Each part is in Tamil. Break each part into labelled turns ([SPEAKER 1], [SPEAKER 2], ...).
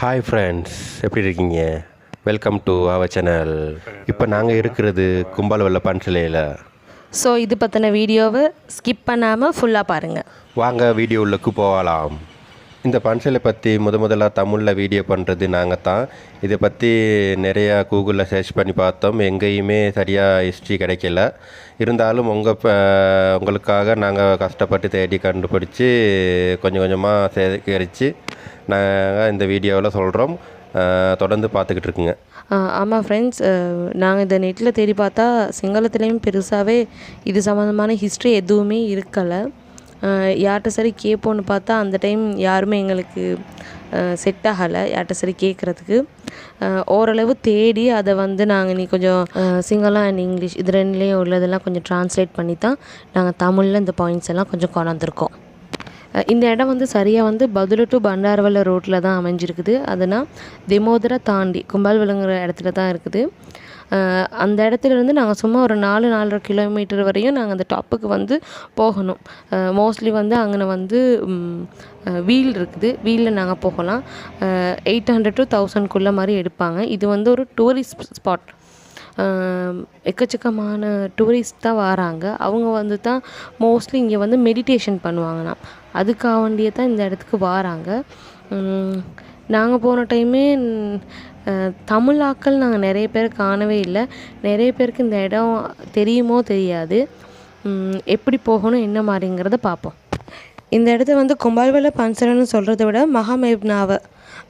[SPEAKER 1] ஹாய் ஃப்ரெண்ட்ஸ், எப்படி இருக்கீங்க? Welcome to our channel. இப்போ நாங்கள் இருக்கிறது கும்பாலவல்ல பன்சிலையில்.
[SPEAKER 2] ஸோ இது பற்றின வீடியோவை ஸ்கிப் பண்ணாமல் ஃபுல்லாக பாருங்கள்.
[SPEAKER 1] வாங்க வீடியோ உள்ளுக்கு போகலாம். இந்த பன்சிலை பற்றி முதலாக தமிழில் வீடியோ பண்ணுறது நாங்கள் தான். இதை பற்றி நிறையா கூகுளில் சர்ச் பண்ணி பார்த்தோம், எங்கேயுமே சரியாக ஹிஸ்ட்ரி கிடைக்கல. இருந்தாலும் உங்களுக்காக நாங்கள் கஷ்டப்பட்டு தேடி கண்டுபிடிச்சி கொஞ்சம் கொஞ்சமாக சேகரித்து நாங்கள் இந்த வீடியோவில் சொல்கிறோம். தொடர்ந்து பார்த்துக்கிட்டு இருக்குங்க.
[SPEAKER 2] ஆமாம் ஃப்ரெண்ட்ஸ், நாங்கள் இந்த நெட்டில் தேடி பார்த்தா சிங்களத்துலேயும் பெருசாகவே இது சம்மந்தமான ஹிஸ்ட்ரி எதுவுமே இருக்கலை. யார்கிட்ட சரி கேட்போன்னு பார்த்தா அந்த டைம் யாருமே எங்களுக்கு செட் ஆகலை யார்கிட்ட சரி கேட்குறதுக்கு. ஓரளவு தேடி அதை நாங்கள் நீ கொஞ்சம் சிங்களம் அண்ட் இங்கிலீஷ் இது ரெண்டுலேயும் உள்ளதெல்லாம் கொஞ்சம் ட்ரான்ஸ்லேட் பண்ணி தான் நாங்கள் தமிழில் இந்த பாயிண்ட்ஸ் எல்லாம் கொஞ்சம் கொண்டு வந்திருக்கோம். இந்த இடம் சரியாக பதுளை டு பண்டாரவள ரோட்டில் தான் அமைஞ்சிருக்குது. அதுனால் தெமோதரை தாண்டி கும்பால்வலங்கிற இடத்துல தான் இருக்குது. அந்த இடத்துலேருந்து நாங்கள் சும்மா ஒரு 4-4.5 கிலோமீட்டர் வரையும் நாங்கள் அந்த டாப்புக்கு போகணும். மோஸ்ட்லி அங்கே வீல் இருக்குது. வீலில் நாங்கள் போகலாம். 800 to 1000 மாதிரி எடுப்பாங்க. இது ஒரு டூரிஸ்ட் ஸ்பாட். எக்கச்சக்கமான டூரிஸ்ட் தான் வராங்க. அவங்க தான் மோஸ்ட்லி இங்கே மெடிடேஷன் பண்ணுவாங்கண்ணா. அதுக்காக வேண்டியே தான் இந்த இடத்துக்கு வராங்க. நாங்கள் போன டைமே தமிழாக்கள் நாங்கள் நிறைய பேர் காணவே இல்லை. நிறைய பேருக்கு இந்த இடம் தெரியுமோ தெரியாது. எப்படி போகணும் என்ன மாதிரிங்கிறத பார்ப்போம். இந்த இடத்த கும்பால்வல்ல பன்சிலைன்னு சொல்கிறத விட மகாமேப்னாவை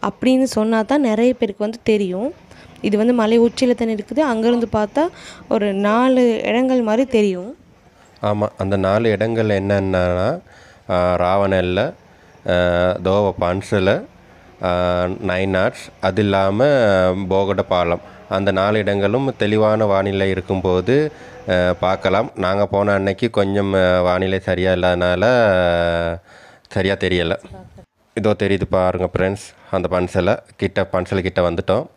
[SPEAKER 2] அப்படின்னு சொன்னால் தான் நிறைய பேருக்கு தெரியும். இது மலை உச்சியில் தானே இருக்குது. அங்கேருந்து பார்த்தா ஒரு 4 இடங்கள் மாதிரி தெரியும்.
[SPEAKER 1] ஆமாம், அந்த 4 இடங்கள் என்னென்னா ராவணல்ல, தோவ பன்சிலை, 9 ஆர்ட்ஸ், அது இல்லாமல் போகட பாலம். அந்த 4 இடங்களும் தெளிவான வானிலை இருக்கும்போது பார்க்கலாம். நாங்கள் போன அன்னைக்கு கொஞ்சம் வானிலை சரியாக இல்லாதனால சரியாக தெரியலை. இதோ தெரியுது பாருங்க ஃப்ரெண்ட்ஸ், அந்த பன்சிலை கிட்ட வந்துட்டோம்.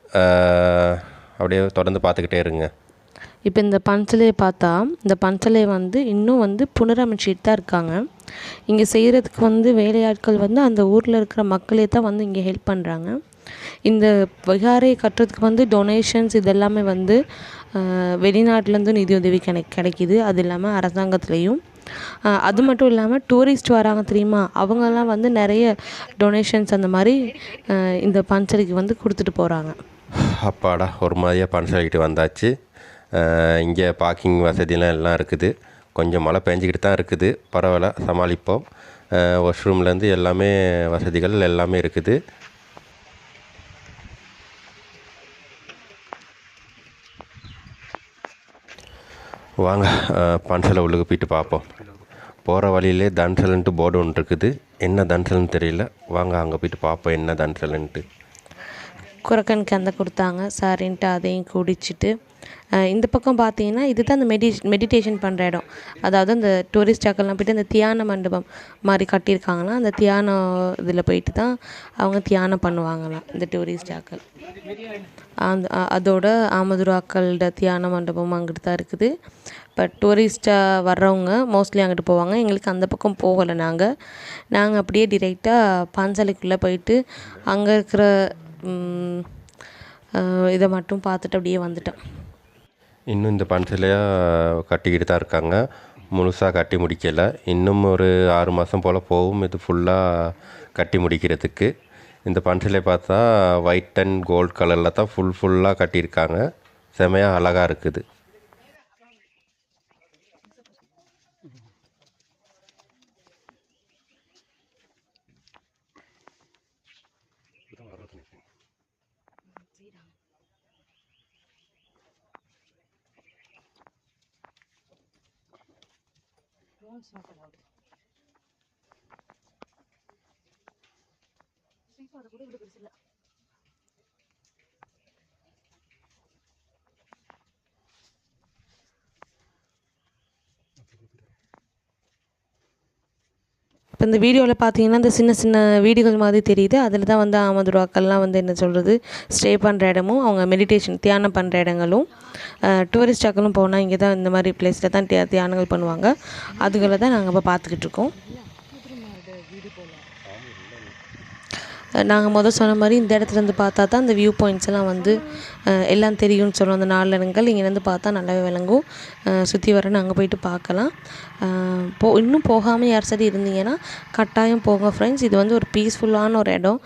[SPEAKER 1] அப்படியே தொடர்ந்து பார்த்துக்கிட்டே இருங்க.
[SPEAKER 2] இப்போ இந்த பன்சிலையை பார்த்தா இந்த பன்சிலை இன்னும் புனரமைச்சிட்டு தான் இருக்காங்க. இங்கே செய்கிறதுக்கு வேலையாட்கள் அந்த ஊரில் இருக்கிற மக்களே தான் இங்கே ஹெல்ப் பண்ணுறாங்க. இந்த விகாரையை கட்டுறதுக்கு டொனேஷன்ஸ் இதெல்லாமே வெளிநாட்டிலேருந்து நிதியுதவி கிடைக்கிது. அது இல்லாமல் அரசாங்கத்துலேயும். அது மட்டும் இல்லாமல் டூரிஸ்ட் வராங்க தெரியுமா, அவங்கெல்லாம் நிறைய டொனேஷன்ஸ் அந்த மாதிரி இந்த பன்சிலைக்கு கொடுத்துட்டு போகிறாங்க.
[SPEAKER 1] அப்பாடா, ஒரு மாதிரியாக பன்சிலைக்கிட்டு வந்தாச்சு. இங்கே பார்க்கிங் வசதிலாம் எல்லாம் இருக்குது. கொஞ்சம் மழை பெஞ்சிக்கிட்டு தான் இருக்குது, பரவாயில்ல, சமாளிப்போம். வாஷ்ரூம்லேருந்து எல்லாமே வசதிகள் எல்லாமே இருக்குது. வாங்க பன்சிலை உள்ளுக்கு போயிட்டு பார்ப்போம். போகிற வழியிலே தன்சல்ன்ட்டு போர்டு ஒன்று இருக்குது. என்ன தன்சல்னு தெரியல. வாங்க அங்கே போயிட்டு பார்ப்போம் என்ன தன்சல்ன்ட்டு.
[SPEAKER 2] குரக்கனுக்கு கொடுத்தாங்க சரின்ட்டு அதையும் குடிச்சிட்டு இந்த பக்கம் பார்த்தீங்கன்னா இதுதான் அந்த மெடிடேஷன் பண்ணுற இடம். அதாவது அந்த டூரிஸ்டாக்கள்லாம் போய்ட்டு அந்த தியான மண்டபம் மாதிரி கட்டியிருக்காங்கன்னா அந்த தியானம் இதில் போயிட்டு தான் அவங்க தியானம் பண்ணுவாங்களாம் இந்த டூரிஸ்டாக்கள். அதோட ஆமதுராக்களோட தியான மண்டபம் அங்கிட்டு தான் இருக்குது. இப்போ டூரிஸ்ட்டாக வர்றவங்க மோஸ்ட்லி அங்கிட்டு போவாங்க. எங்களுக்கு அந்த பக்கம் போகலை. நாங்கள் அப்படியே டிரெக்டாக பன்சிலைக்குள்ளே போயிட்டு அங்கே இருக்கிற இதை மட்டும் பார்த்துட்டு அப்படியே வந்துட்டோம்.
[SPEAKER 1] இன்னும் இந்த பன்சிலையாக கட்டிக்கிட்டு தான் இருக்காங்க. முழுசாக கட்டி முடிக்கலை. இன்னும் ஒரு 6 மாதம் போல் போகும் இது ஃபுல்லாக கட்டி முடிக்கிறதுக்கு. இந்த பன்சிலை பார்த்தா ஒயிட் அண்ட் கோல்ட் கலரில் தான் ஃபுல்லாக கட்டியிருக்காங்க. செமையாக அழகாக இருக்குது.
[SPEAKER 2] இப்போ இந்த வீடியோவில் பார்த்தீங்கன்னா இந்த சின்ன சின்ன வீடுகள் மாதிரி தெரியுது. அதில் தான் ஆமதுராக்கள்லாம் என்ன சொல்கிறது ஸ்டே பண்ணுற இடமும் அவங்க மெடிடேஷன் தியானம் பண்ணுற இடங்களும். டூரிஸ்டாக்களும் போனால் இங்கே தான் இந்த மாதிரி பிளேஸில் தான் தியானங்கள் பண்ணுவாங்க. அதுகளை தான் நாங்கள் இப்போ பார்த்துக்கிட்டு இருக்கோம். நாங்கள் சொன்ன மாதிரி இந்த இடத்துலேருந்து பார்த்தா தான் அந்த வியூ பாயிண்ட்ஸ் எல்லாம் வந்து எல்லாம் தெரியும்னு சொல்லுவோம். அந்த 4 இடங்கள் இங்கேருந்து பார்த்தா நல்லாவே விளங்கும். சுற்றி வர நாங்கள் போயிட்டு பார்க்கலாம். இன்னும் போகாமல் யார் சரி இருந்தீங்கன்னா கட்டாயம் போங்க ஃப்ரெண்ட்ஸ். இது வந்து ஒரு பீஸ்ஃபுல்லான ஒரு இடம்,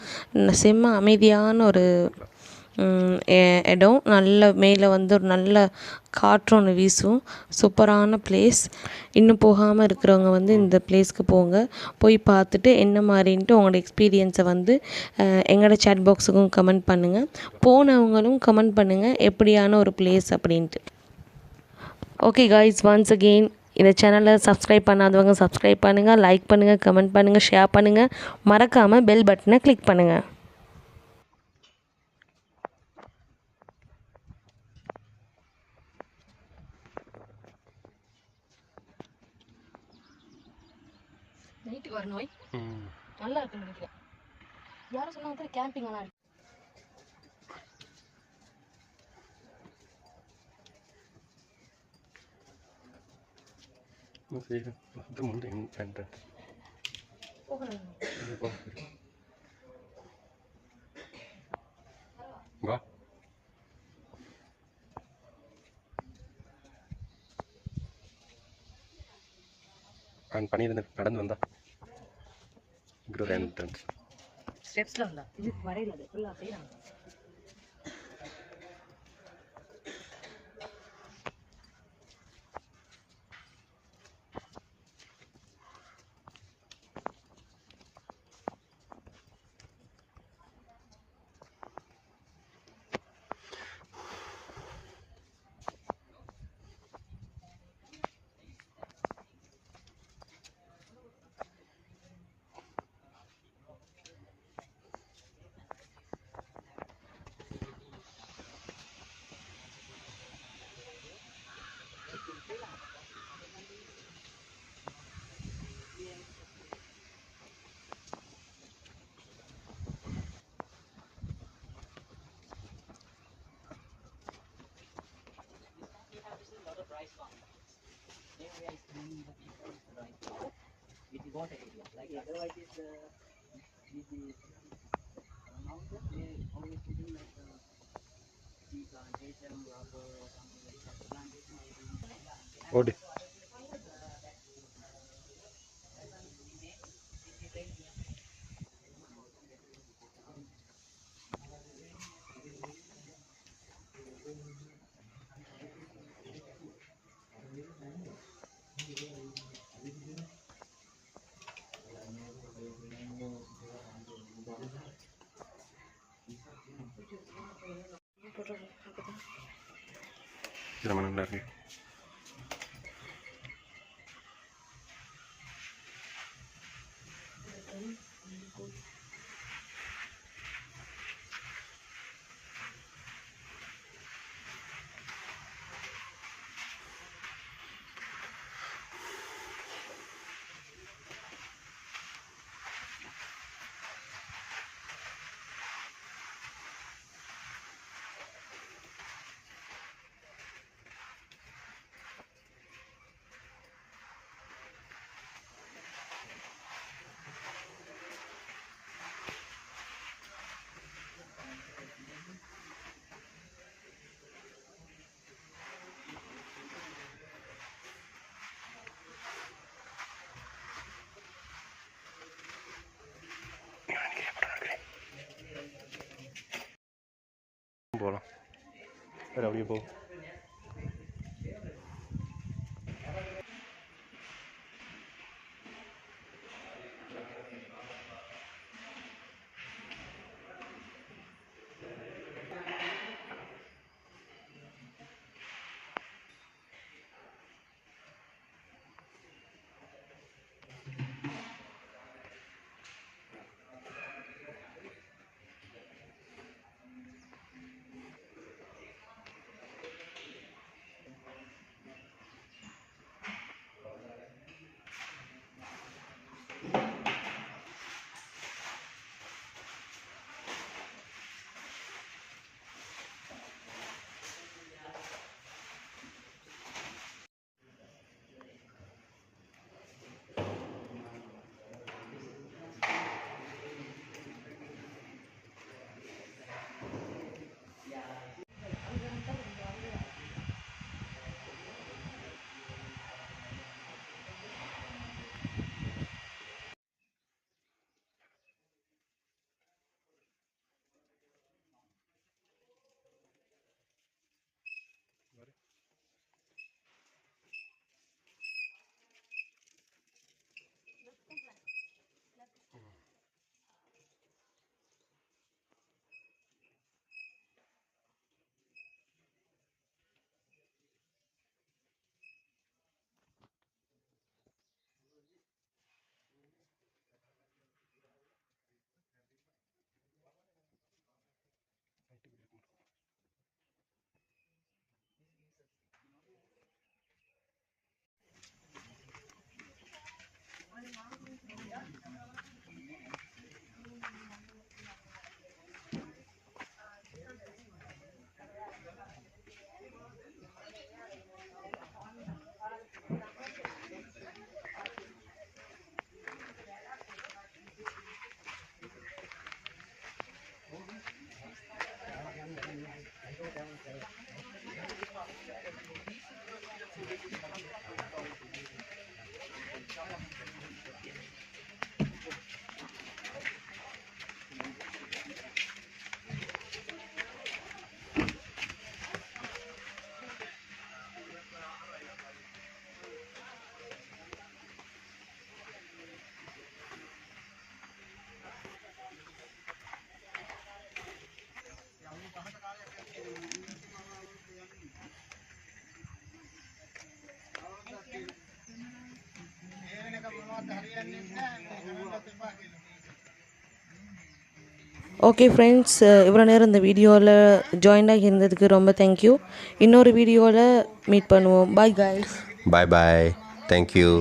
[SPEAKER 2] செம்ம அமைதியான ஒரு இடம். நல்ல மேலே வந்து ஒரு நல்ல காற்று ஒன்று வீசும். சூப்பரான பிளேஸ். இன்னும் போகாமல் இருக்கிறவங்க வந்து இந்த பிளேஸ்க்கு போங்க. போய் பார்த்துட்டு என்ன மாதிரின்ட்டு உங்களோட எக்ஸ்பீரியன்ஸை வந்து எங்களோட சேட் பாக்ஸுக்கும் கமெண்ட் பண்ணுங்கள். போனவங்களும் கமெண்ட் பண்ணுங்கள் எப்படியான ஒரு பிளேஸ் அப்படின்ட்டு. ஓகே காய்ஸ், ஒன்ஸ் அகெயின் இந்த சேனலை சப்ஸ்கிரைப் பண்ணாதவங்க சப்ஸ்கிரைப் பண்ணுங்கள், லைக் பண்ணுங்கள், கமெண்ட் பண்ணுங்கள், ஷேர் பண்ணுங்கள். மறக்காமல் பெல் பட்டனை கிளிக் பண்ணுங்கள். நைட்டுக்கு வர நோய் நல்லா இருக்குன்னு நினைக்கிறேன். யாரும் சொன்னாங்க கேம்பிங் எல்லாம் இருக்கு.
[SPEAKER 1] வா பண்ணியிருந்தேன். நடந்து வந்தா இங்கே ஒரு என்ட்ரன்ஸ்
[SPEAKER 2] ஸ்டெப்ஸில் வந்தா இது வரையில் அது ஃபுல்லாக செய்யறாங்க.
[SPEAKER 1] ஓடு. ரொம்ப நல்லா இருக்கு. போகலாம். வேறு அப்படியே போ.
[SPEAKER 2] ஓகே ஃப்ரெண்ட்ஸ், இவ்வளோ நேரம் இந்த வீடியோவில் ஜாயின்டாக இருந்ததுக்கு ரொம்ப தேங்க்யூ. இன்னொரு வீடியோவில் மீட் பண்ணுவோம். Bye guys.
[SPEAKER 1] Bye bye. Thank you.